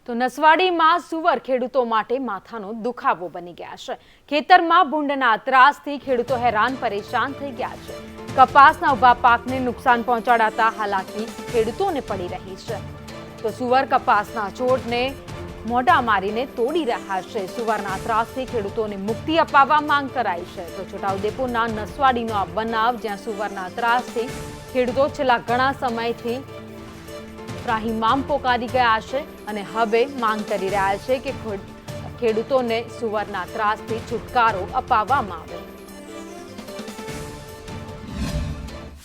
તો નસવાડીમાં સુવર ખેડૂતો માટે માથાનો દુખાવો બની ગયા છે। ખેતરમાં ભૂંડના ત્રાસથી ખેડૂતો હેરાન પરેશાન થઈ ગયા છે। કપાસના ઉભા પાકને નુકસાન પહોંચાડતા હાલાકી ખેડૂતોને પડી રહી છે। તો સુવર કપાસના છોડને મોઢા મારીને તોડી રહ્યા છે। સુવરના ત્રાસથી ખેડૂતોને મુક્તિ અપાવવા માંગ કરાઈ છે। તો છોટાઉદેપુરના નસવાડીનો આ બનાવ જ્યાં સુવરના ત્રાસથી ખેડૂતો છેલ્લા ઘણા સમયથી ત્રાહિમામ પોકારી ગયા છે અને હવે માંગ કરી રહ્યા છે કે ખેડૂતોને સુવરના ત્રાસથી છુટકારો અપાવવામાં આવે।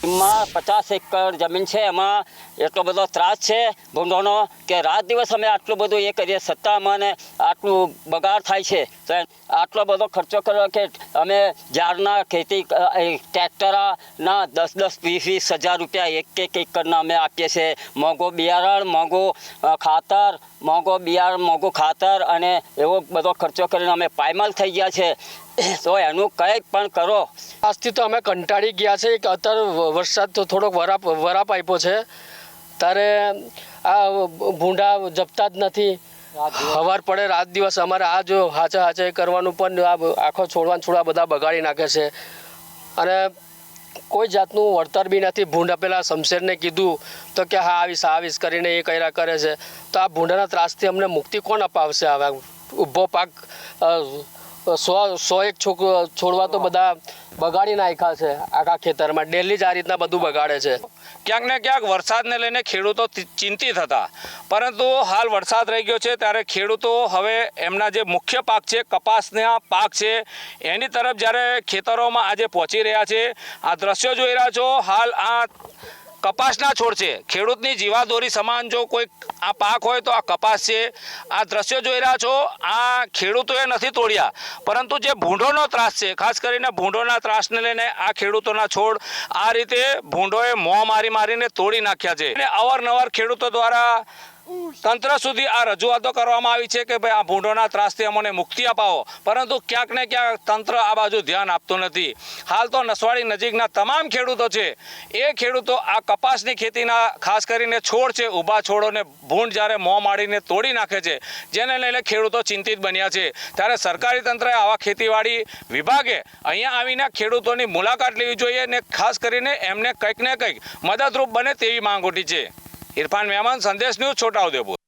50 એકર જમીન છે, એમાં એટલો બધો ત્રાસ છે ભૂંડોનો કે રાત દિવસ અમે આટલું બધું એ કરીએ છતાં અમને આટલું બગાડ થાય છે। તો આટલો બધો ખર્ચો કર્યો કે અમે ઝાડના ખેતી ટ્રેક્ટરના 10-20 હજાર રૂપિયા એક એકરના અમે આપીએ છીએ। મોંઘું બિયારણ, મોંઘું ખાતર, મોંઘું ખાતર અને એવો બધો ખર્ચો કરીને અમે પાયમાલ થઈ ગયા છે। તો એનું કંઈક પણ કરો। આજથી તો અમે કંટાળી ગયા છે કે અત્યારે વરસાદ તો થોડોક વરાપ આપ્યો છે ત્યારે આ ભૂંડા જપતા જ નથી। સવાર પડે રાત દિવસ અમારે આ જો હાચા કરવાનું પણ આખો છોડવા બધા બગાડી નાખે છે અને કોઈ જાતનું વળતર બી નથી। ભૂંડા પેલા શમશેરને કીધું તો કે હા આવીશ કરીને એ કર્યા કરે છે। તો આ ભૂંડાના ત્રાસથી અમને મુક્તિ કોણ અપાવશે? હવે ઊભો પાક 100 છોડવા તો બધા બગાડી નાખ્યા છે આખા ખેતરમાં। ડેલી જ આ રીતના બધું બગાડે છે। ક્યાંક ને ક્યાંક વરસાદને લઈને ખેડૂતો ચિંતિત હતા, પરંતુ હાલ વરસાદ રહી ગયો છે ત્યારે ખેડૂતો હવે એમના જે મુખ્ય પાક છે, કપાસના પાક છે, એની તરફ જ્યારે ખેતરોમાં આજે પહોંચી રહ્યા છે। આ દ્રશ્યો જોઈ રહ્યા છો, હાલ આ કપાસના છોડ છે। ખેડૂતની જીવાદોરી સમાન જો કોઈ આ પાક હોય તો આ કપાસ છે। આ દ્રશ્યો જોઈ રહ્યા છો, આ ખેડૂતોએ નથી તોડ્યા, પરંતુ જે ભૂંડોનો ત્રાસ છે, ખાસ કરીને ભૂંડોના ત્રાસને લઈને આ ખેડૂતોના છોડ આ રીતે ભૂંડોએ મોં મારીને તોડી નાખ્યા છે। અને અવારનવાર ખેડૂતો દ્વારા તંત્ર સુધી આ રજૂઆતો કરવામાં આવી છે કે ભાઈ આ ભૂંડોના ત્રાસથી અમને મુક્તિ અપાવો, પરંતુ ક્યાંક ને ક્યાંક તંત્ર આ બાજુ ધ્યાન આપતું નથી। હાલ તો નસવાડી નજીકના તમામ ખેડૂતો છે એ ખેડૂતો આ કપાસની ખેતીના ખાસ કરીને છોડ છે, ઊભા છોડોને ભૂંડ જ્યારે મોં મારીને તોડી નાખે છે, જેને લઈને ખેડૂતો ચિંતિત બન્યા છે। ત્યારે સરકારી તંત્રએ આવા ખેતીવાડી વિભાગે અહીંયા આવીને ખેડૂતોની મુલાકાત લેવી જોઈએ અને ખાસ કરીને એમને કંઈક ને કંઈક મદદરૂપ બને તેવી માંગ ઉઠી છે। ઇરફાન મેમન, સંદેશ ન્યૂઝ, છોટાઉદેપુર।